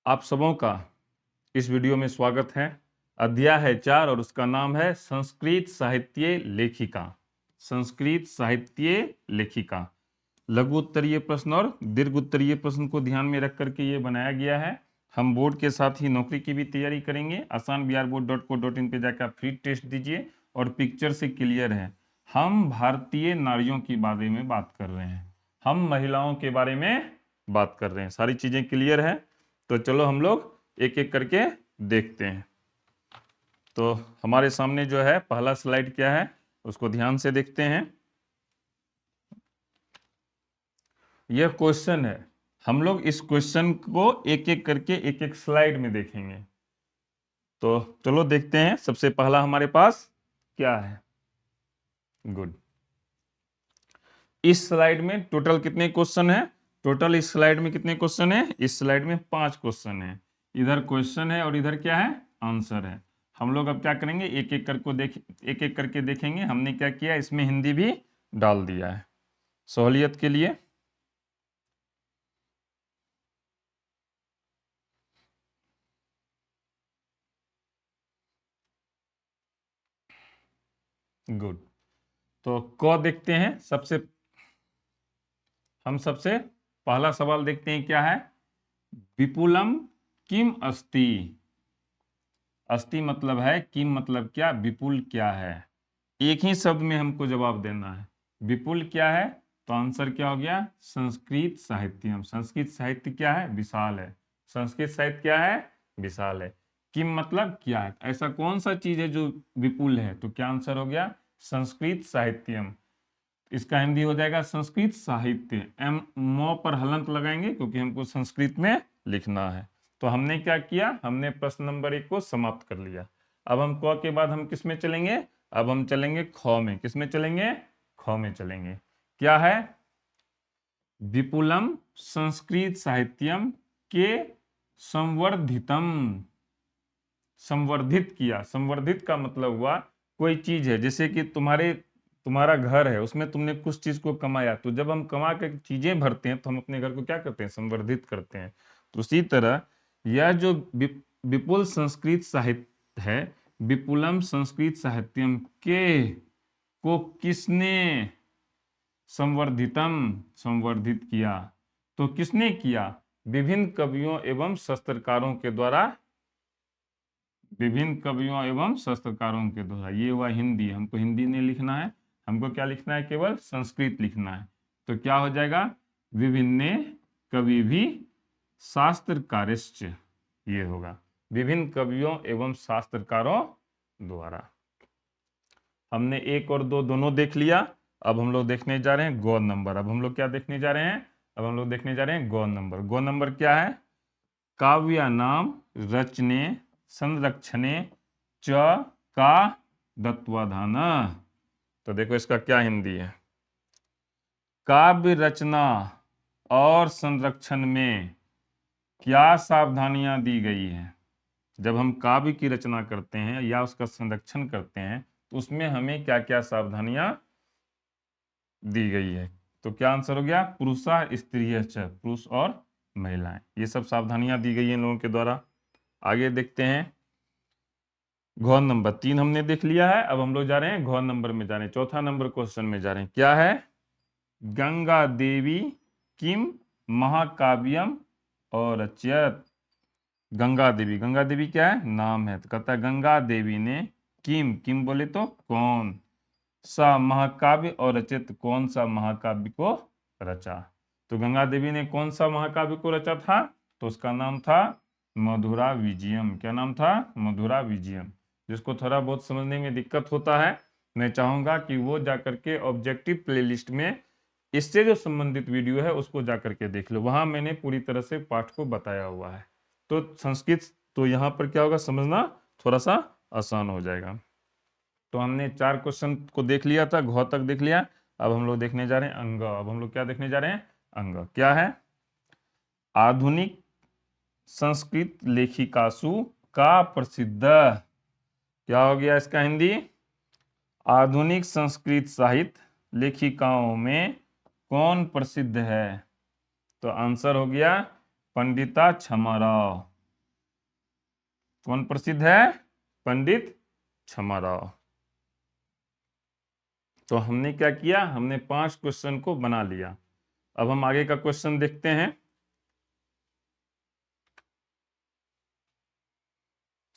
आप सबों का इस वीडियो में स्वागत है। अध्याय है 4 और उसका नाम है संस्कृत साहित्य लेखिका। संस्कृत साहित्य लेखिका लघु उत्तरीय प्रश्न और दीर्घ उत्तरीय प्रश्न को ध्यान में रख करके ये बनाया गया है। हम बोर्ड के साथ ही नौकरी की भी तैयारी करेंगे। asanbiharboard.co.in पे जाकर आप फ्री टेस्ट दीजिए और पिक्चर से क्लियर है। हम भारतीय नारियों के बारे में बात कर रहे हैं, हम महिलाओं के बारे में बात कर रहे हैं। सारी चीजें क्लियर है, तो चलो हम लोग एक एक करके देखते हैं। तो हमारे सामने जो है पहला स्लाइड क्या है उसको ध्यान से देखते हैं। यह क्वेश्चन है, हम लोग इस क्वेश्चन को एक एक करके एक एक स्लाइड में देखेंगे। तो चलो देखते हैं। सबसे पहला हमारे पास क्या है। गुड। इस स्लाइड में टोटल कितने क्वेश्चन है? टोटल इस स्लाइड में कितने क्वेश्चन है? इस स्लाइड में 5 क्वेश्चन है। इधर क्वेश्चन है और इधर क्या है? आंसर है। हम लोग अब क्या करेंगे, एक एक करके देखेंगे। हमने क्या किया, इसमें हिंदी भी डाल दिया है सहूलियत के लिए। गुड। तो क देखते हैं। हम सबसे पहला सवाल देखते हैं क्या है। विपुलम किम अस्ति। अस्ति मतलब है, किम मतलब क्या, विपुल क्या है। एक ही शब्द में हमको जवाब देना है। विपुल क्या है, तो आंसर क्या हो गया, संस्कृत साहित्यम। संस्कृत साहित्य क्या है, विशाल है। संस्कृत साहित्य क्या है, विशाल है। किम मतलब क्या है, ऐसा कौन सा चीज है जो विपुल है, तो क्या आंसर हो गया, संस्कृत साहित्यम। इसका हिंदी हो जाएगा संस्कृत साहित्य। मो पर हलंत लगाएंगे क्योंकि हमको संस्कृत में लिखना है। तो हमने क्या किया, हमने प्रश्न नंबर 1 को समाप्त कर लिया। अब हम क के बाद हम किस में चलेंगे, अब हम चलेंगे ख में। किस में चलेंगे, ख में चलेंगे। क्या है, विपुलम संस्कृत साहित्यम के संवर्धितम। संवर्धित किया। संवर्धित का मतलब हुआ कोई चीज है, जैसे कि तुम्हारा घर है, उसमें तुमने कुछ चीज को कमाया, तो जब हम कमा के चीजें भरते हैं तो हम अपने घर को क्या करते हैं, संवर्धित करते हैं। तो उसी तरह यह जो विपुल संस्कृत साहित्य है, विपुलम संस्कृत साहित्यम के को किसने संवर्धितम संवर्धित किया, तो किसने किया, विभिन्न कवियों एवं शास्त्रकारों के द्वारा। विभिन्न कवियों एवं शास्त्रकारों के द्वारा। ये हुआ हिंदी, हमको हिंदी नहीं लिखना है, हमको क्या लिखना है, केवल संस्कृत लिखना है। तो क्या हो जाएगा, विभिन्न कवि भी शास्त्रकारिश्च, ये होगा विभिन्न कवियों एवं शास्त्रकारों द्वारा। हमने 1 और 2 दोनों देख लिया। अब हम लोग देखने जा रहे हैं गौण नंबर। अब हम लोग क्या देखने जा रहे हैं, अब हम लोग देखने जा रहे हैं गौण नंबर। गौण नंबर क्या है, काव्य नाम रचने संरक्षणे च का दत्वाधान। तो देखो इसका क्या हिंदी है। काव्य रचना और संरक्षण में क्या सावधानियां दी गई हैं। जब हम काव्य की रचना करते हैं या उसका संरक्षण करते हैं तो उसमें हमें क्या क्या सावधानियां दी गई है। तो क्या आंसर हो गया, पुरुषा स्त्रिय च, पुरुष और महिलाएं, ये सब सावधानियां दी गई है इन लोगों के द्वारा। आगे देखते हैं। गौण नंबर 3 हमने देख लिया है। अब हम लोग जा रहे हैं गौण नंबर में, जा रहे हैं चौथा नंबर क्वेश्चन में जा रहे हैं। क्या है, गंगा देवी किम महाकाव्यम और रचयत। गंगा देवी, गंगा देवी क्या है, नाम है। तो कहता है गंगा देवी ने किम, किम बोले तो कौन, सा महाकाव्य और रचित, कौन सा महाकाव्य को रचा। तो गंगा देवी ने कौन सा महाकाव्य को रचा था, तो उसका नाम था मधुरा विजयम। क्या नाम था, मधुरा विजयम। जिसको थोड़ा बहुत समझने में दिक्कत होता है, मैं चाहूंगा कि वो जाकर के ऑब्जेक्टिव प्लेलिस्ट में इससे जो संबंधित वीडियो है उसको जाकर के देख लो, वहां मैंने पूरी तरह से पाठ को बताया हुआ है। तो संस्कृत, तो यहाँ पर क्या होगा, समझना थोड़ा सा आसान हो जाएगा। तो हमने 4 क्वेश्चन को देख लिया था, घ तक देख लिया। अब हम लोग देखने जा रहे हैं अंग। अब हम लोग क्या देखने जा रहे हैं, अंग। क्या है, आधुनिक संस्कृत लेखिकासु का प्रसिद्ध। क्या हो गया इसका हिंदी, आधुनिक संस्कृत साहित्य लेखिकाओं में कौन प्रसिद्ध है। तो आंसर हो गया पंडिता छमाराव। कौन प्रसिद्ध है? पंडित छमाराव। तो हमने क्या किया, हमने 5 क्वेश्चन को बना लिया। अब हम आगे का क्वेश्चन देखते हैं।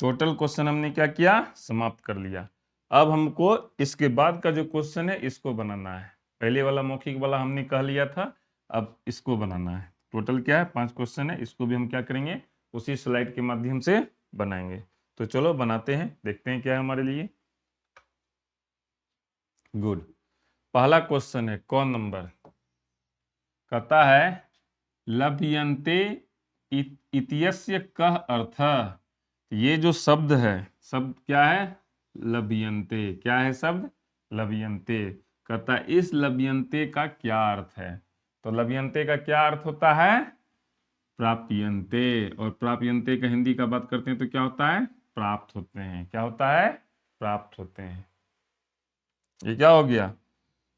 टोटल क्वेश्चन हमने क्या किया, समाप्त कर लिया। अब हमको इसके बाद का जो क्वेश्चन है इसको बनाना है। पहले वाला मौखिक वाला हमने कह लिया था, अब इसको बनाना है। टोटल क्या है, 5 क्वेश्चन है, इसको भी हम क्या करेंगे, उसी स्लाइड के माध्यम से बनाएंगे। तो चलो बनाते हैं, देखते हैं क्या है हमारे लिए। गुड। पहला क्वेश्चन है कौन नंबर, कहता है लभ्यन्ते इत्यस्य कः अर्थः। ये जो शब्द है, शब्द क्या है, लभ्यन्ते। क्या है शब्द, लभ्यन्ते। कहता है इस लभ्यन्ते का क्या अर्थ है। तो लभ्यन्ते का क्या अर्थ होता है, प्राप्यन्ते। और प्राप्यन्ते का हिंदी का बात करते हैं तो क्या होता है, प्राप्त होते हैं। क्या होता है, प्राप्त होते हैं। ये क्या हो गया,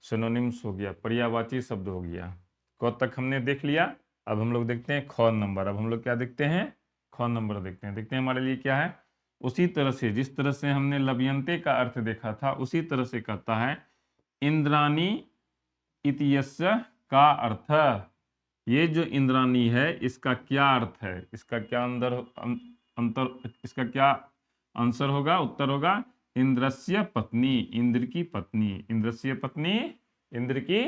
सिनोनिम्स हो गया, पर्यायवाची शब्द हो गया। क तक हमने देख लिया। अब हम लोग देखते हैं ख नंबर। अब हम लोग क्या देखते हैं, ख नंबर देखते हैं। देखते हैं हमारे लिए क्या है। उसी तरह से जिस तरह से हमने लभ्यन्ते का अर्थ देखा था, उसी तरह से कहता है इंद्राणी इत्यस्य का अर्थ। ये जो इंद्राणी है इसका क्या अर्थ है, इसका क्या अंतर, इसका क्या आंसर होगा, उत्तर होगा इंद्रस्य पत्नी, इंद्र की पत्नी। इंद्रस्य पत्नी, इंद्र की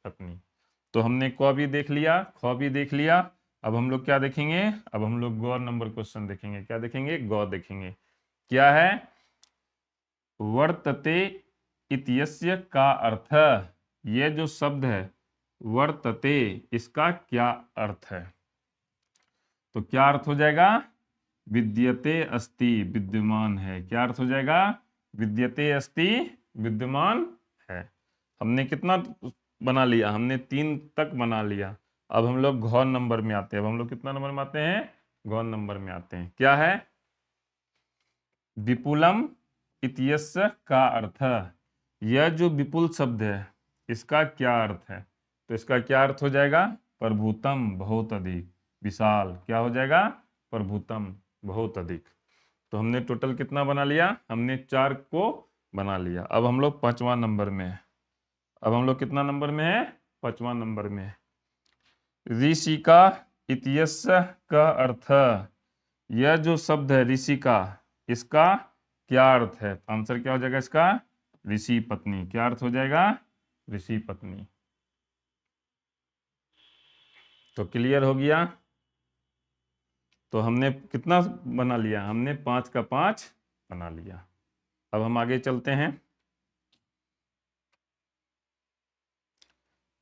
पत्नी। तो हमने क भी देख लिया, ख भी देख लिया। अब हम लोग क्या देखेंगे, अब हम लोग गौ नंबर क्वेश्चन देखेंगे। क्या देखेंगे, गौ देखेंगे। क्या है, वर्तते इत्यस्य का अर्थ। ये जो शब्द है वर्तते, इसका क्या अर्थ है। तो क्या अर्थ हो जाएगा, विद्यते अस्ति, विद्यमान है। क्या अर्थ हो जाएगा, विद्यते अस्ति, विद्यमान है। हमने कितना बना लिया, हमने 3 तक बना लिया। अब हम लोग घ नंबर में आते हैं। अब हम लोग कितना नंबर में आते हैं, घ नंबर में आते हैं। क्या है, विपुलम इत्यस्य का अर्थ। यह जो विपुल शब्द है इसका क्या अर्थ है। तो इसका क्या अर्थ हो जाएगा, प्रभुतम, बहुत अधिक, विशाल। क्या हो जाएगा, प्रभुतम, बहुत अधिक। तो हमने टोटल कितना बना लिया, हमने 4 को बना लिया। अब हम लोग 5वां नंबर में है। अब हम लोग कितना नंबर में है, 5वां नंबर में। ऋषिका इत्यस्य का अर्थ। यह जो शब्द है ऋषिका, इसका क्या अर्थ है। आंसर क्या हो जाएगा इसका, ऋषि पत्नी। क्या अर्थ हो जाएगा, ऋषि पत्नी। तो क्लियर हो गया। तो हमने कितना बना लिया, हमने 5 का 5 बना लिया। अब हम आगे चलते हैं।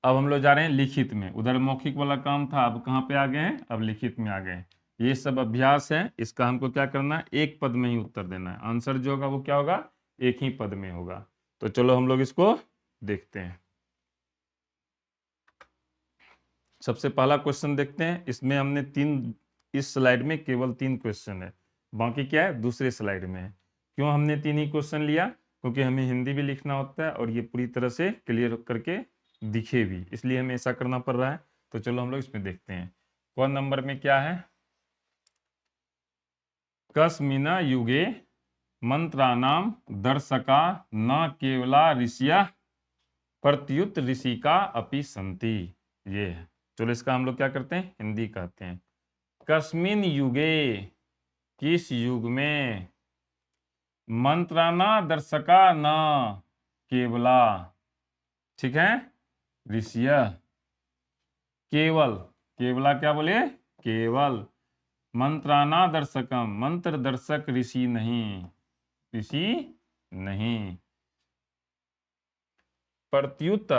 अब हम लोग जा रहे हैं लिखित में। उधर मौखिक वाला काम था, अब कहाँ पे आ गए हैं, अब लिखित में आ गए हैं। ये सब अभ्यास है, इसका हमको क्या करना है, एक पद में ही उत्तर देना है। आंसर जो होगा वो क्या होगा, एक ही पद में होगा। तो चलो हम लोग इसको देखते हैं। सबसे पहला क्वेश्चन देखते हैं। इसमें हमने 3, इस स्लाइड में केवल 3 क्वेश्चन है, बाकी क्या है दूसरे स्लाइड में है। क्यों हमने 3 ही क्वेश्चन लिया, क्योंकि हमें हिंदी भी लिखना होता है और ये पूरी तरह से क्लियर करके दिखे भी, इसलिए हमें ऐसा करना पड़ रहा है। तो चलो हम लोग इसमें देखते हैं। कौन नंबर में क्या है, कस्मिन युगे मंत्राणाम दर्शका न केवला ऋषिया प्रत्युत ऋषिका अपि संति। ये है। चलो इसका हम लोग क्या करते हैं, हिंदी कहते हैं। कस्मिन युगे, किस युग में, मंत्राना दर्शका न केवला, ठीक है, ऋषिय, केवल, केवला क्या बोले, केवल, मंत्राना दर्शकम, मंत्र दर्शक ऋषि नहीं, ऋषि नहीं, प्रत्युत,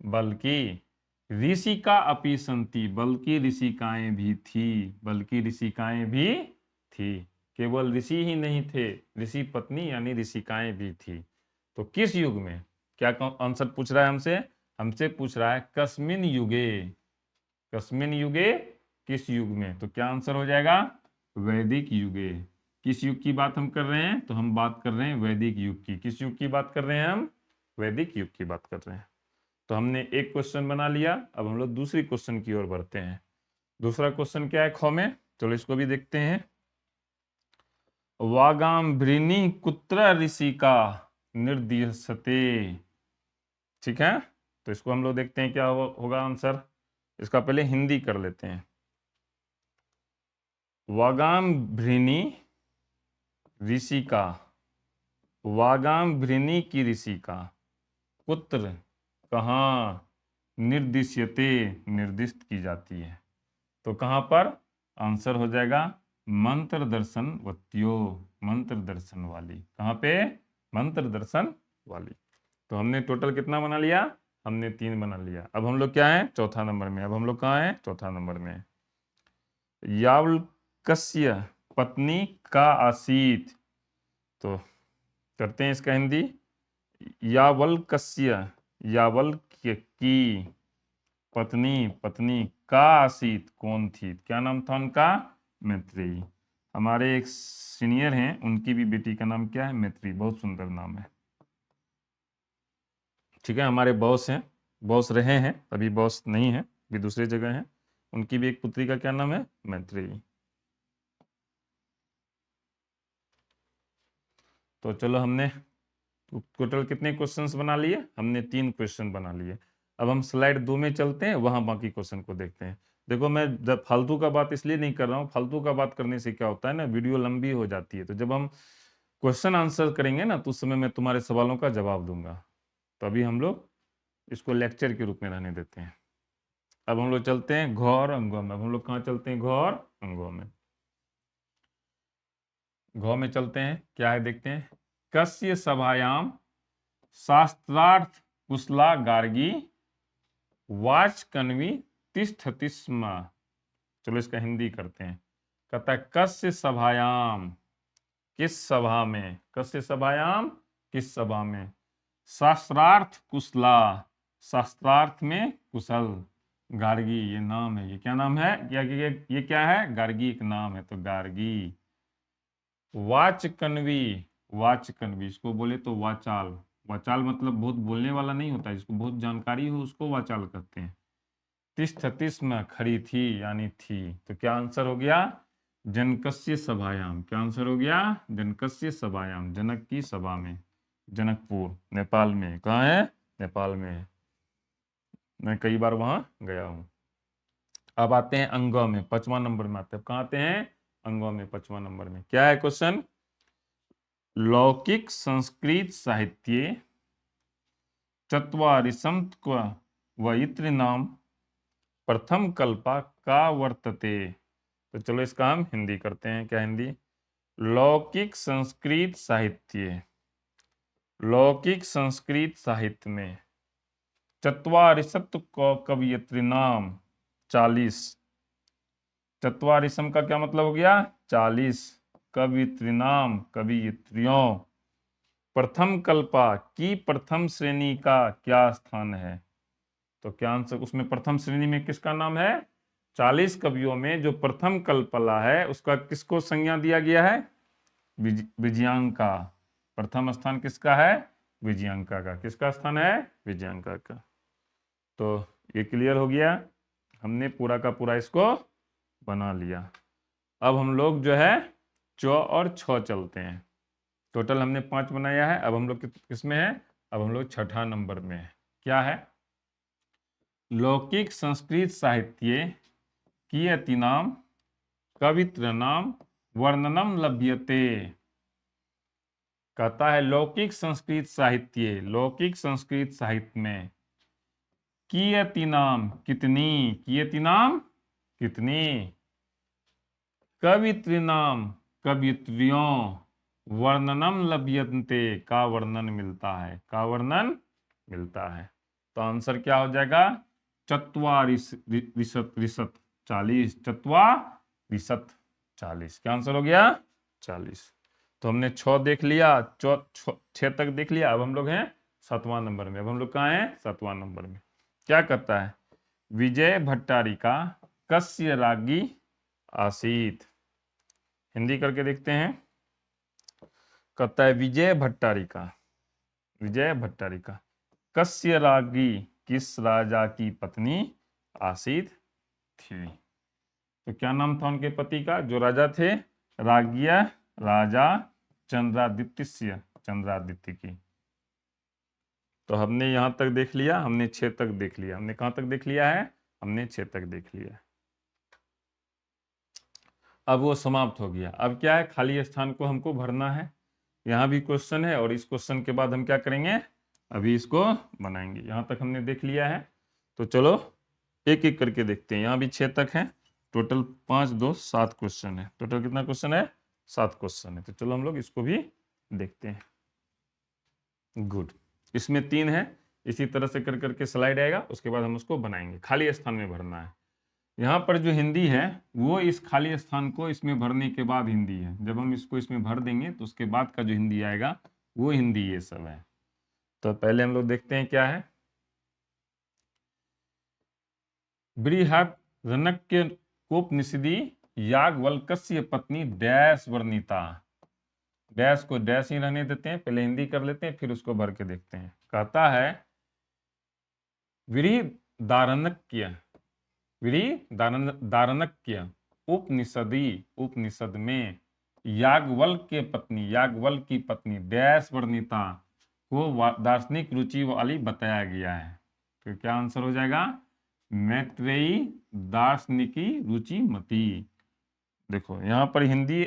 बल्कि, ऋषिका अपि संति, बल्कि ऋषिकाएं भी थी, बल्कि ऋषिकाएं भी थी। केवल ऋषि ही नहीं थे, ऋषि पत्नी यानी ऋषिकाएं भी थी। तो किस युग में, क्या आंसर पूछ रहा है हमसे, हमसे पूछ रहा है कस्मिन युगे, कस्मिन युगे, किस युग में। तो क्या आंसर हो जाएगा, वैदिक युगे। किस युग की बात हम कर रहे हैं, तो हम बात कर रहे हैं वैदिक युग की। किस युग की बात कर रहे हैं हम, वैदिक युग की बात कर रहे हैं। तो हमने एक क्वेश्चन बना लिया। अब हम लोग दूसरी क्वेश्चन की ओर बढ़ते हैं। दूसरा क्वेश्चन क्या है ख में, चलो इसको भी देखते हैं। वागाम्भृणी कुत्र ऋषि का निर्दिशते। ठीक है, तो इसको हम लोग देखते हैं क्या होगा आंसर। इसका पहले हिंदी कर लेते हैं। वागाम्भृणी ऋषि का, वागाम्भृणी की ऋषि का, कुत्र कहाँ, निर्दिश्यते निर्दिष्ट की जाती है। तो कहाँ पर आंसर हो जाएगा मंत्र दर्शन वत्यो, मंत्र दर्शन वाली। कहाँ पे, मंत्र दर्शन वाली। तो हमने टोटल कितना बना लिया, हमने 3 बना लिया। अब हम लोग क्या है, चौथा नंबर में। अब हम लोग कहाँ है, चौथा नंबर में। यावलकस्य पत्नी का आसीत, तो करते हैं इसका हिंदी। यावलकस्य, यावल्क्य की पत्नी, पत्नी का आसीत कौन थी, क्या नाम था उनका, मैत्रेयी। हमारे एक सीनियर हैं, उनकी भी बेटी का नाम क्या है, मैत्रेयी। बहुत सुंदर नाम है। ठीक है, हमारे बॉस हैं, बॉस रहे हैं, अभी बॉस नहीं है, अभी दूसरी जगह है। उनकी भी एक पुत्री का क्या नाम है, मैत्रेयी। तो चलो, हमने टोटल कितने क्वेश्चंस बना लिए, हमने 3 क्वेश्चन बना लिए। अब हम स्लाइड 2 में चलते हैं, वहां बाकी क्वेश्चन को देखते हैं। देखो, मैं जब फालतू का बात इसलिए नहीं कर रहा हूँ, फालतू का बात करने से क्या होता है ना, वीडियो लंबी हो जाती है। तो जब हम क्वेश्चन आंसर करेंगे ना, तो उस समय मैं तुम्हारे सवालों का जवाब दूंगा। तो अभी हम लोग इसको लेक्चर के रूप में रहने देते हैं। अब हम लोग चलते हैं घ और अंगों में। अब हम लोग कहाँ चलते हैं, घ और अंगों में। घ में चलते हैं, क्या है देखते हैं। कस्य सभायाम शास्त्रार्थ कुशला गार्गी वाच कन्वी तिष्ठति स्म। चलो, इसका हिंदी करते हैं। कहता है कस्य सभायाम, किस सभा में, कस्य सभायाम किस सभा में, शास्त्रार्थ कुशला, शास्त्रार्थ में कुशल, गार्गी ये नाम है, ये क्या नाम है, ये क्या है, गार्गी एक नाम है, तो गार्गी। वाच कन्वी, वाच कन्वी इसको बोले तो वाचाल, वाचाल मतलब बहुत बोलने वाला नहीं होता, जिसको बहुत जानकारी हो उसको वाचाल कहते हैं। तिष्ठतिस् में खड़ी थी यानी थी। तो क्या आंसर हो गया, जनकस्य सभायाम। क्या आंसर हो गया, जनकस्य सभायाम, जनक की सभा में। जनकपुर नेपाल में, कहाँ है, नेपाल में है। मैं कई बार वहां गया हूं। अब आते हैं अंगों में, 5वां नंबर में आते हैं। कहाँ आते हैं, अंगों में, 5वां नंबर में। क्या है क्वेश्चन, लौकिक संस्कृत साहित्य चत्वारिशं वयितॄणां प्रथम कल्पा का वर्तते। तो चलो, इसका हम हिंदी करते हैं। क्या हिंदी, लौकिक संस्कृत साहित्य, लौकिक संस्कृत साहित्य में चत्वारिशत् कवयित्रीणाम 40, चत्वारिशम का क्या मतलब हो गया, 40, कवयित्रीणाम कवयित्रियों, प्रथम कल्पा की प्रथम श्रेणी का क्या स्थान है। तो क्या आंसर, उसमें प्रथम श्रेणी में किसका नाम है, 40 कवियों में जो प्रथम कल्पला है उसका किसको संज्ञा दिया गया है, विजयांका। प्रथम स्थान किसका है, विजयांका का। किसका स्थान है, विजयांका का। तो ये क्लियर हो गया, हमने पूरा का पूरा इसको बना लिया। अब हम लोग जो है चौ और छ चलते हैं। टोटल हमने 5 बनाया है। अब हम लोग किसमें है, अब हम लोग 6ठा नंबर में है। क्या है, लौकिक संस्कृत साहित्य कियतीनाम कवित्रनाम वर्णनम लभ्यते। कहता है लौकिक संस्कृत साहित्य, लौकिक संस्कृत साहित्य में कियतीनाम कितनी, कियतीनाम कितनी, कवित्रीनाम कवित्रियों, वर्णनम लभ्यन्ते का वर्णन मिलता है, का वर्णन मिलता है। तो आंसर क्या हो जाएगा, चत्वारिशत् 40, चत्वारिशत् 40। क्या आंसर हो गया, 40। तो हमने 6 देख लिया, 6 तक देख लिया। अब हम लोग हैं 7वां नंबर में। अब हम लोग कहाँ हैं, 7वां नंबर में। क्या कहता है, विजय भट्टारिका कस्य रागी आसीत। हिंदी करके देखते हैं। कहता है विजय भट्टारिका, विजय भट्टारिका कस्य रागी किस राजा की पत्नी आसीत थी। तो क्या नाम था उनके पति का, जो राजा थे, रागिया राजा चंद्रादित्य की। तो हमने यहां तक देख लिया, हमने 6 तक देख लिया। हमने कहां तक देख लिया है? हमने 6 तक देख लिया। अब वो समाप्त हो गया। अब क्या है? खाली स्थान को हमको भरना है। यहाँ भी क्वेश्चन है और इस क्वेश्चन के बाद हम क्या करेंगे? अभी इसको बनाएंगे। यहाँ तक हमने देख लिया है, तो चलो एक एक करके देखते हैं। यहाँ भी 6 तक है, टोटल 5 2 7 क्वेश्चन है। टोटल कितना क्वेश्चन है? 7 क्वेश्चन है। तो चलो हम लोग इसको भी देखते हैं। गुड। इसमें 3 है, इसी तरह से कर करके स्लाइड आएगा, उसके बाद हम उसको बनाएंगे। खाली स्थान में भरना है। यहाँ पर जो हिंदी है वो इस खाली स्थान को इसमें भरने के बाद हिंदी है। जब हम इसको इसमें भर देंगे तो उसके बाद का जो हिंदी आएगा वो हिंदी ये सब है। तो पहले हम लोग देखते हैं क्या है। बृहदारण्यक कोपनिषदि याज्ञवल्क्य पत्नी डैश वर्णिता। डैश को डैश ही रहने देते हैं, पहले हिंदी कर लेते हैं, फिर उसको भर के देखते हैं। कहता है बृहदारण्यक उपनिषद में याज्ञवल्क्य के पत्नी, याज्ञवल्क्य की पत्नी डैश वर्णिता को दार्शनिक रुचि वाली बताया गया है। तो क्या आंसर हो जाएगा? मैत्रेयी दार्शनिकी रुचिमती। देखो यहाँ पर हिंदी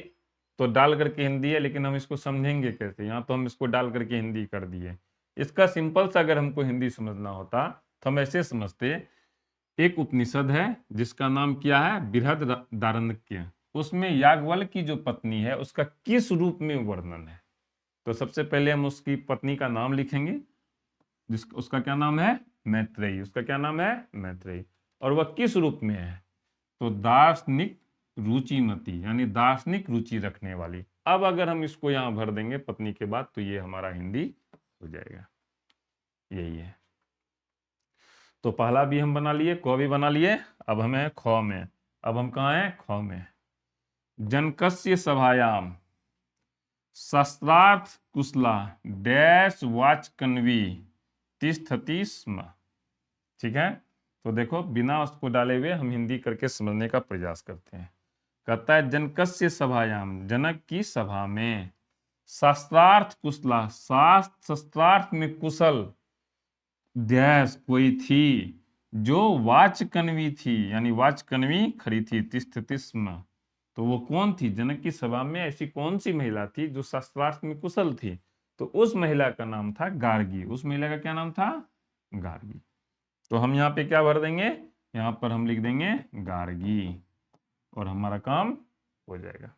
तो डाल करके हिंदी है, लेकिन हम इसको समझेंगे कैसे? यहाँ तो हम इसको डाल करके हिंदी कर दिए। इसका सिंपल सा अगर हमको हिंदी समझना होता तो हम ऐसे समझते, एक उपनिषद है जिसका नाम क्या है? बृहदारण्यक। उसमें याज्ञवल्क्य की जो पत्नी है उसका किस रूप में वर्णन है। तो सबसे पहले हम उसकी पत्नी का नाम लिखेंगे, उसका क्या नाम है? मैत्रेयी। उसका क्या नाम है? मैत्रेयी। और वह किस रूप में है? तो दार्शनिक रुचिमती, यानी दार्शनिक रुचि रखने वाली। अब अगर हम इसको यहां भर देंगे पत्नी के बाद, तो ये हमारा हिंदी हो जाएगा। यही है। तो पहला भी हम बना लिए, क भी बना लिए। अब हमें ख में। अब हम कहाँ हैं? ख में। जनकस्य सभायाम शस्त्रार्थ कुशला डैश वाचकन्वी तिष्ठति स्म। ठीक है, तो देखो बिना उसको डाले हुए हम हिंदी करके समझने का प्रयास करते हैं। कहता है जनकस्य सभायाम, जनक की सभा में, शास्त्रार्थ कुशला, शास्त्र शस्त्रार्थ में कुशल, डैश कोई थी, जो वाचकन्वी थी, यानी वाचकन्वी खड़ी थी, तिष्ठति स्म। तो वो कौन थी? जनक की सभा में ऐसी कौन सी महिला थी जो शास्त्रार्थ में कुशल थी? तो उस महिला का नाम था गार्गी। उस महिला का क्या नाम था? गार्गी। तो हम यहाँ पे क्या भर देंगे? यहाँ पर हम लिख देंगे गार्गी, और हमारा काम हो जाएगा।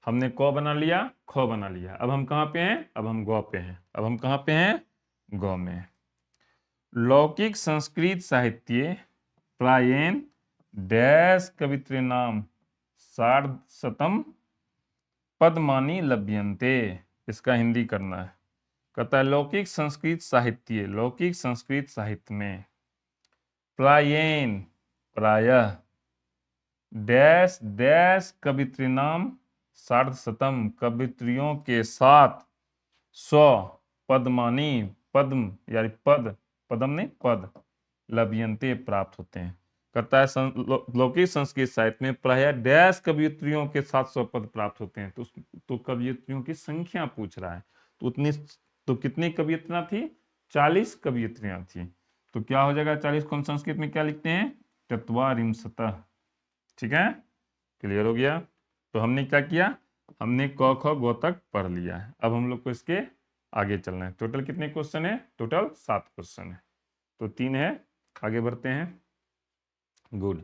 हमने क बना लिया, ख बना लिया। अब हम कहाँ पे हैं? अब हम गौ पे हैं। अब हम कहाँ पे हैं? गौ में। लौकिक संस्कृत साहित्य प्रायेण डैश कवित्रीणाम सार्धशतम पद्मानि लभ्यन्ते। इसका हिंदी करना है। कहता है लौकिक संस्कृत साहित्य, लौकिक संस्कृत साहित्य में प्रायेण प्रायः डैश डैश कवित्रीणाम सार्धशतम कवित्रियों के साथ 100 पद्मानि, पद्म यानी पद, पदम नहीं पद, लभ्यन्ते प्राप्त होते हैं। कहता है लौकिक संस्कृत साहित्य में प्रायः डैश कवियत्रियों के 700 पद प्राप्त होते हैं। तो कवियत्रियों की संख्या पूछ रहा है। तो उतनी, तो कितनी कवियत्रियां थी? 40 कवियत्रियां थी। तो क्या हो जाएगा 40 को हम संस्कृत में क्या लिखते हैं? चत्वारिंशतः। ठीक है, क्लियर हो गया। तो हमने क्या किया? हमने क ख गो तक पढ़ लिया है। अब हम लोग को इसके आगे चलना है। टोटल कितने क्वेश्चन है? टोटल 7 क्वेश्चन है। तो 3 है, आगे बढ़ते हैं। गुड।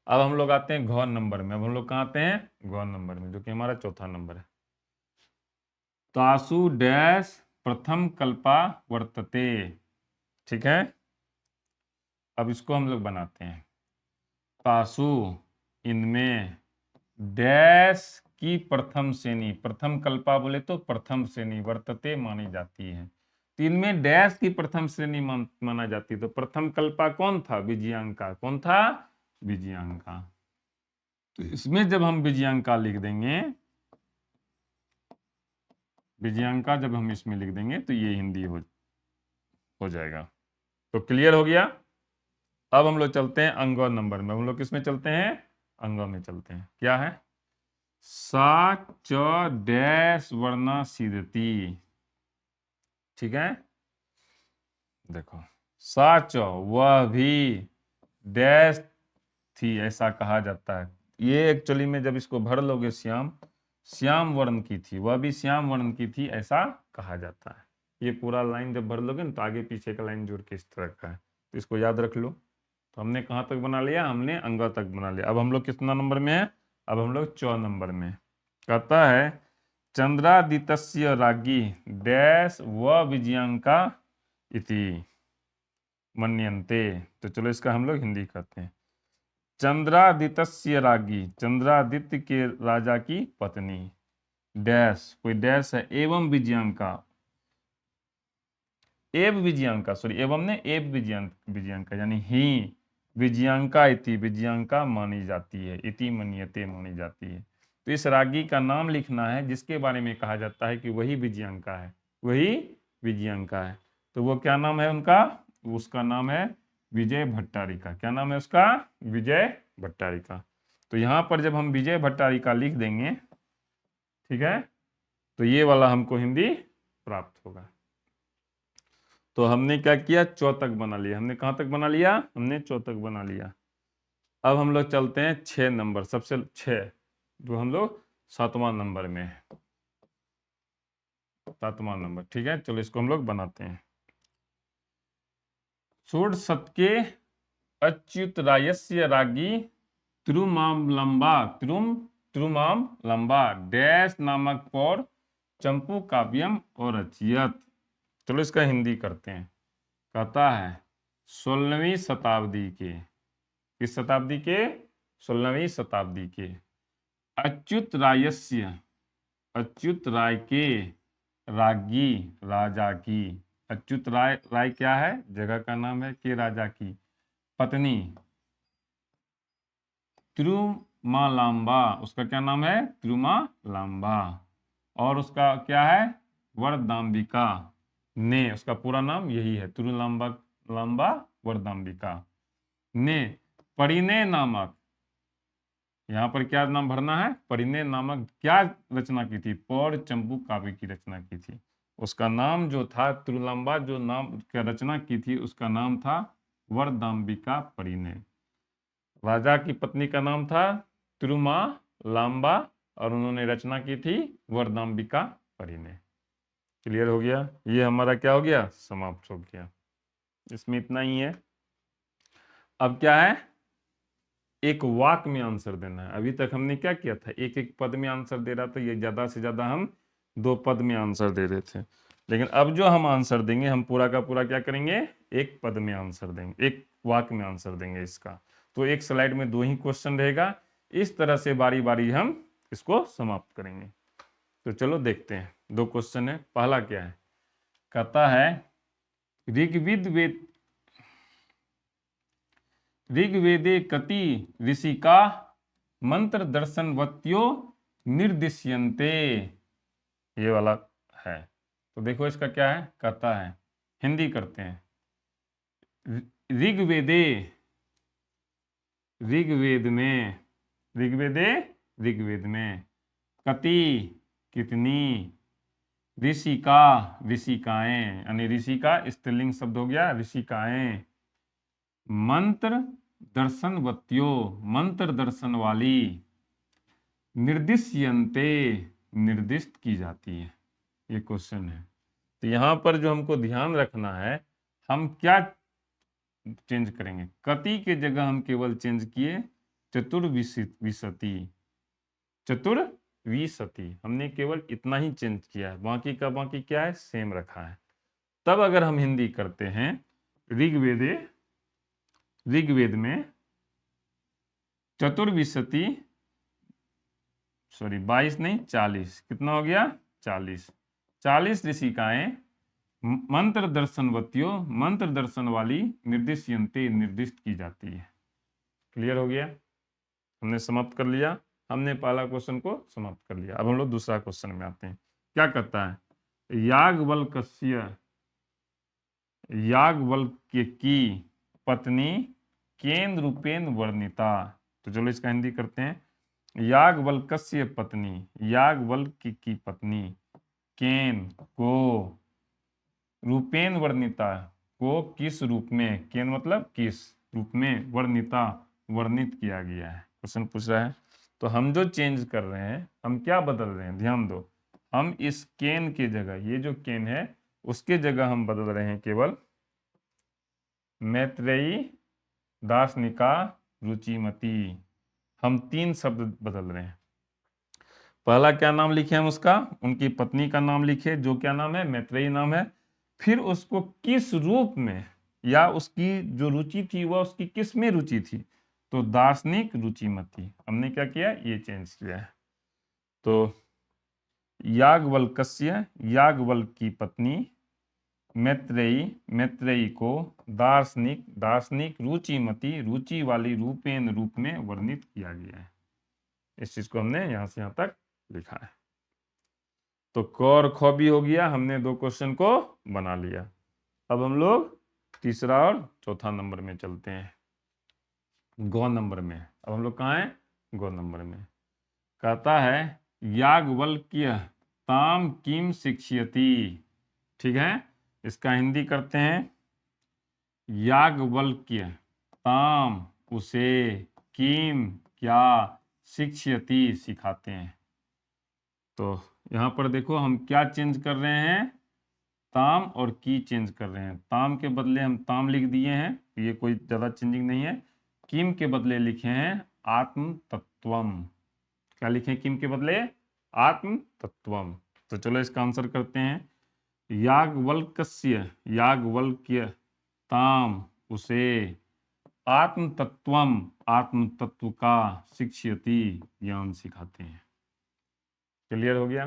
अब हम लोग आते हैं घ नंबर में। अब हम लोग कहाँ आते हैं? घ नंबर में, जो कि हमारा चौथा नंबर है। तासु डैश प्रथम कल्पा वर्तते। ठीक है, अब इसको हम लोग बनाते हैं। तासु, इनमें, डैश की प्रथम श्रेणी, प्रथम कल्पा बोले तो प्रथम श्रेणी, वर्तते मानी जाती है। तो इनमें डैश की प्रथम श्रेणी माना जाती है। तो प्रथम कल्पा कौन था? विजयांका। कौन था? विजयांका। तो इसमें जब हम विजयांका लिख देंगे, विजयांका जब हम इसमें लिख देंगे तो ये हिंदी हो जाएगा। तो क्लियर हो गया। अब हम लोग चलते हैं अंग नंबर में। हम लोग किसमें चलते हैं? अंग में चलते हैं। क्या है? सा च डैश वर्णा सिद्धति। ठीक है, देखो सा च वह भी डैश थी ऐसा कहा जाता है। ये एक्चुअली में जब इसको भर लोगे श्याम, श्याम वर्ण की थी, वह भी श्याम वर्ण की थी ऐसा कहा जाता है। ये पूरा लाइन जब भर लोगे ना तो आगे पीछे का लाइन जोड़ के इस तरह का है, तो इसको याद रख लो। तो हमने कहाँ तक बना लिया, हमने अंगा तक बना लिया। अब हम लोग कितना नंबर में है, अब हम लोग 4 नंबर में। कहता है चंद्रादितस्य राज्ञी डैश व विजयांका इति मन्यन्ते। तो चलो इसका हम लोग हिंदी करते हैं। चंद्रादितस्य राज्ञी, चंद्रादित्य के राजा की पत्नी, डैश कोई डैश है, एवं विजयांका, एव विजयांका, सॉरी एवं ने एव विजयांका यानी ही विजयांका इति, विजयांका मानी जाती है, इति मन्यते मानी जाती है। तो इस राज्ञी का नाम लिखना है जिसके बारे में कहा जाता है कि वही विजयांका है, वही विजयांका है। तो वो क्या नाम है उनका, उसका नाम है विजय भट्टारिका। क्या नाम है उसका, विजय भट्टारिका। तो यहाँ पर जब हम विजय भट्टारिका लिख देंगे, ठीक है, तो ये वाला हमको हिंदी प्राप्त होगा। तो हमने क्या किया, 4 तक बना लिया। हमने कहाँ तक बना लिया, हमने 4 तक बना लिया। अब हम लोग चलते हैं 6 नंबर, सबसे 6 जो हम लोग 7वां नंबर में है, 7वां नंबर। ठीक है, चलो इसको हम लोग बनाते हैं। षोड़ शतके अच्युतरायस्य राज्ञी तिरुमामलंबा, तिरुमामलंबा डैश नामक पौर चंपू काव्यम और रचियत। चलो इसका हिंदी करते हैं। कहता है 16वीं शताब्दी के, किस शताब्दी के, 16वीं शताब्दी के अच्युत रायस्य, अच्युत राय के राज्ञी राजा की, अच्युत राय, राय क्या है, जगह का नाम है, के राजा की पत्नी तिरुमालांबा, उसका क्या नाम है, तिरुमालांबा, और उसका क्या है, वरदाम्बिका ने, उसका पूरा नाम यही है, तिरुलांबा लांबा वरदाम्बिका ने परिणय नामक, यहाँ पर क्या नाम भरना है, परिणय नामक क्या रचना की थी, पौर चंपू काव्य की रचना की थी। उसका नाम जो था तिरुलांबा, जो नाम क्या रचना की थी उसका नाम था वरदाम्बिका परिणय। राजा की पत्नी का नाम था तिरुमालांबा और उन्होंने रचना की थी वरदाम्बिका परिणय। क्लियर हो गया, ये हमारा क्या हो गया, समाप्त हो गया। इसमें इतना ही है। अब क्या है, एक वाक्य में आंसर देना है। अभी तक हमने क्या किया था, एक एक पद में आंसर दे रहा था, ये ज्यादा से ज्यादा हम 2 पद में आंसर दे रहे थे। लेकिन अब जो हम आंसर देंगे, हम पूरा का पूरा क्या करेंगे, एक पद में आंसर देंगे, एक वाक्य में आंसर देंगे इसका। तो एक स्लाइड में 2 ही क्वेश्चन रहेगा, इस तरह से बारी बारी हम इसको समाप्त करेंगे। तो चलो देखते हैं, 2 क्वेश्चन है। पहला क्या है, कहता है ऋग्वेदे कति ऋषिका मंत्र दर्शनवत्यो निर्दिश्यन्ते, ये वाला है। तो देखो इसका क्या है, कहता है, हिंदी करते हैं। ऋग्वेदे, ऋग्वेद में, ऋग्वेद में कति कितनी, ऋषिका ऋषिकाएं, यानी ऋषि का स्त्रीलिंग शब्द हो गया ऋषिकाएं, मंत्र दर्शनवत्यो मंत्र दर्शन वाली, निर्दिश्यन्ते निर्दिष्ट की जाती है। ये क्वेश्चन है। तो यहाँ पर जो हमको ध्यान रखना है, हम क्या चेंज करेंगे, कति के जगह हम केवल चेंज किए चतुर्विशति, चतुर्विशति, हमने केवल इतना ही चेंज किया है, बाकी का बाकी क्या है, सेम रखा है। तब अगर हम हिंदी करते हैं, ऋग्वेद में चतुर्विशति, सॉरी 22 नहीं 40, कितना हो गया 40 ऋषिकाएं मंत्र दर्शनवत्यो मंत्र दर्शन वाली, निर्दिश्यन्ते निर्दिष्ट की जाती है। क्लियर हो गया, हमने समाप्त कर लिया, हमने पहला क्वेश्चन को समाप्त कर लिया। अब हम लोग दूसरा क्वेश्चन में आते हैं। क्या कहता है, याज्ञवल्क्य की पत्नी केन रूपेण वर्णिता। तो चलो इसका हिंदी करते हैं। याज्ञवल्क्य पत्नी, याज्ञवल्क्य की पत्नी, केन को, रूपेन वर्णिता, को किस रूप में, केन मतलब किस रूप में, वर्णिता वर्णित किया गया है। क्वेश्चन पूछ रहा है। तो हम जो चेंज कर रहे हैं, हम क्या बदल रहे हैं, ध्यान दो। हम इस केन की जगह, ये जो केन है उसके जगह हम बदल रहे हैं केवल मैत्रेयी, दार्शनिका, रुचिमती। हम 3 शब्द बदल रहे हैं। पहला क्या नाम लिखे हम उसका, उनकी पत्नी का नाम लिखे जो क्या नाम है, मैत्रेयी नाम है। फिर उसको किस रूप में, या उसकी जो रुचि थी वह उसकी किस में रुचि थी, तो दार्शनिक रुचिमती। हमने क्या किया, ये चेंज किया है। तो याज्ञवल्क्य, याज्ञवल्क्य की पत्नी, मैत्रेयी, मैत्रेयी को, दार्शनिक, दार्शनिक, रुचिमती, रुचि वाली, रूपेन रूप में वर्णित किया गया है। इस चीज को हमने यहां से यहां तक लिखा है। तो क और ख भी हो गया, हमने 2 क्वेश्चन को बना लिया। अब हम लोग तीसरा और चौथा नंबर में चलते हैं, गौ नंबर में। अब हम लोग कहाँ हैं, गौ नंबर में। कहता है याज्ञवल्क्य ताम किम शिक्षयति। ठीक है, इसका हिंदी करते हैं। याज्ञवल्क्य ताम उसे, किम क्या, शिक्षयति सिखाते हैं। तो यहाँ पर देखो हम क्या चेंज कर रहे हैं, ताम और की चेंज कर रहे हैं। ताम के बदले हम ताम लिख दिए हैं, ये कोई ज़्यादा चेंजिंग नहीं है। किम के बदले लिखे हैं आत्म तत्वम। क्या लिखे किम के बदले, आत्म तत्वम। तो चलो इसका आंसर करते हैं। याज्ञवल्क्य, याज्ञवल्क्य ताम उसे, आत्म तत्वम आत्म तत्व का, शिक्षयति ज्ञान सिखाते हैं। क्लियर हो गया।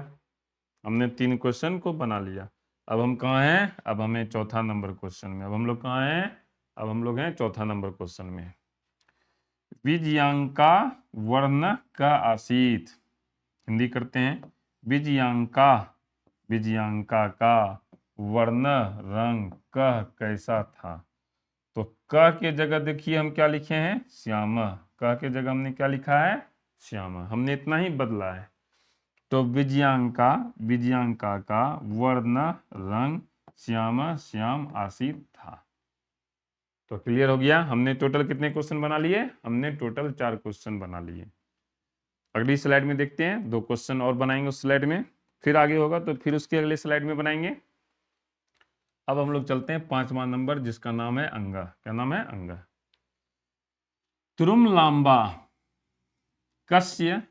हमने 3 क्वेश्चन को बना लिया। अब हम कहाँ हैं, अब हमें चौथा नंबर क्वेश्चन में। अब हम लोग कहाँ हैं, अब हम लोग हैं चौथा नंबर क्वेश्चन में। विजयांका वर्ण का आसीत। हिंदी करते हैं। विजयांका, विजयांका का वर्ण रंग कह कैसा था। तो क के जगह देखिए हम क्या लिखे हैं, श्याम। क के जगह हमने क्या लिखा है, श्याम। हमने इतना ही बदला है। तो विजयांका, विजयांका का वर्ण रंग श्याम, श्याम आसीत था। तो क्लियर हो गया। हमने टोटल कितने क्वेश्चन बना लिए, हमने टोटल 4 क्वेश्चन बना लिए। अगली स्लाइड में देखते हैं, 2 क्वेश्चन और बनाएंगे उस स्लाइड में, फिर आगे होगा तो फिर उसके अगले स्लाइड में बनाएंगे। अब हम लोग चलते हैं 5वां नंबर, जिसका नाम है अंग। क्या नाम है, अंग। तुरुमलांबा कस्य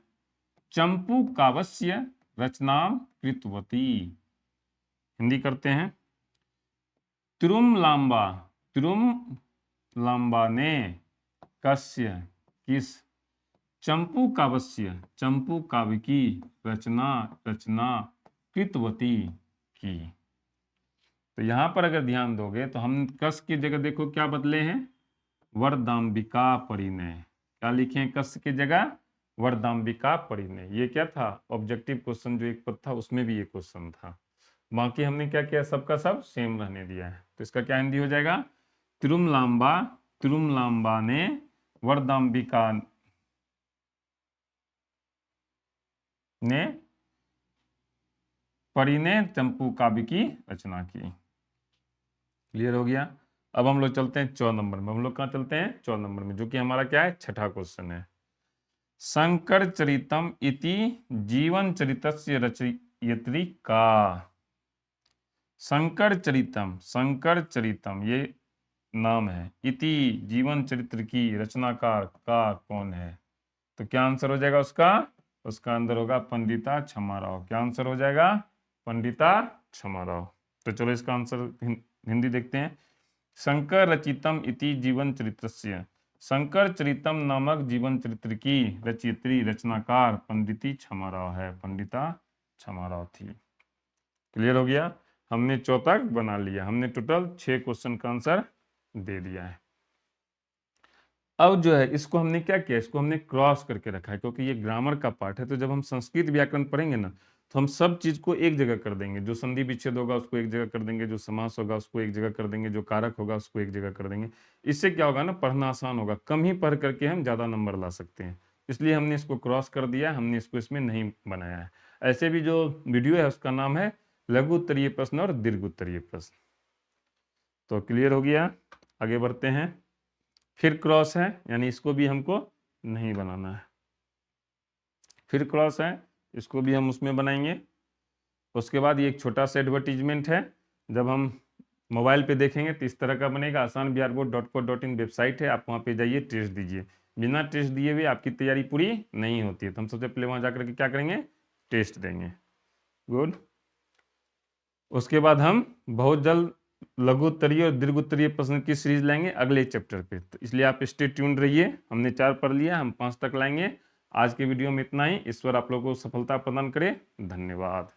चंपू काव्य रचना कृतवती। हिंदी करते हैं। तिरुमलांबा, तिरुमलांबा ने कस्य किस, चंपू काव्य, चंपू काव्य की रचना, रचना कृतवती की। तो यहां पर अगर ध्यान दोगे तो हम कस की जगह देखो क्या बदले हैं, वरदाम्बिका परिणय। क्या लिखे हैं कस की जगह, वरदाम्बिका परिणय। ये क्या था, ऑब्जेक्टिव क्वेश्चन जो एक पद था उसमें भी ये क्वेश्चन था। बाकी हमने क्या किया, सबका सब सेम रहने दिया है। तो इसका क्या हिंदी हो जाएगा, तिरुमलांबा, तिरुमलांबा ने वरदाम्बिका ने परिणय चंपू काव्य की रचना की। क्लियर हो गया। अब हम लोग चलते हैं 4 नंबर में। हम लोग कहाँ चलते हैं, 4 नंबर में, जो कि हमारा क्या है, छठा क्वेश्चन है। शंकर चरितम इति जीवन चरितस्य रचयित्री का। शंकर चरितम, शंकर चरितम ये नाम है, इति जीवन चरित्र की रचनाकार का कौन है। तो क्या आंसर हो जाएगा उसका, उसका आंसर होगा पंडिता क्षमाराव। क्या आंसर हो जाएगा, पंडिता क्षमाराव। तो चलो इसका आंसर हिंदी देखते हैं। शंकर रचितम इति जीवन चरित्रस्य, शंकर चरितम नामक जीवन चरित्र की रचयित्री, रचनाकार पंडिती क्षमाराव है, पंडिता क्षमाराव थी। क्लियर हो गया। हमने 4 तक बना लिया। हमने टोटल 6 क्वेश्चन का आंसर दे दिया है। अब जो है इसको हमने क्या किया, इसको हमने क्रॉस करके रखा है, क्योंकि ये ग्रामर का पार्ट है। तो जब हम संस्कृत व्याकरण पढ़ेंगे ना, तो हम सब चीज को एक जगह कर देंगे। जो संधि विच्छेद होगा उसको एक जगह कर देंगे, जो समास होगा उसको एक जगह कर देंगे, जो कारक होगा उसको एक जगह कर देंगे। इससे क्या होगा ना, पढ़ना आसान होगा, कम ही पढ़ करके हम ज्यादा नंबर ला सकते हैं। इसलिए हमने इसको क्रॉस कर दिया, हमने इसको इसमें नहीं बनाया है। ऐसे भी जो वीडियो है उसका नाम है लघु उत्तरीय प्रश्न और दीर्घ उत्तरीय प्रश्न। तो क्लियर हो गया, आगे बढ़ते हैं। फिर क्रॉस है, यानी इसको भी हमको नहीं बनाना है। फिर क्रॉस है, इसको भी हम उसमें बनाएंगे। उसके बाद ये एक छोटा सा एडवर्टीजमेंट है, जब हम मोबाइल पे देखेंगे तो इस तरह का बनेगा। asanbiharboard.co.in वेबसाइट है, आप वहाँ पे जाइए, टेस्ट दीजिए। बिना टेस्ट दिए हुए आपकी तैयारी पूरी नहीं होती है, तो हम सबसे पहले वहाँ जाकर के क्या करेंगे, टेस्ट देंगे। गुड। उसके बाद हम बहुत जल्द लघु उत्तरीय और दीर्घ उत्तरीय प्रश्न की सीरीज लाएंगे अगले चैप्टर पे, तो इसलिए आप स्टे ट्यून्ड रहिए। हमने 4 पढ़ लिया, हम 5 तक लाएंगे। आज के वीडियो में इतना ही। ईश्वर आप लोगों को सफलता प्रदान करे। धन्यवाद।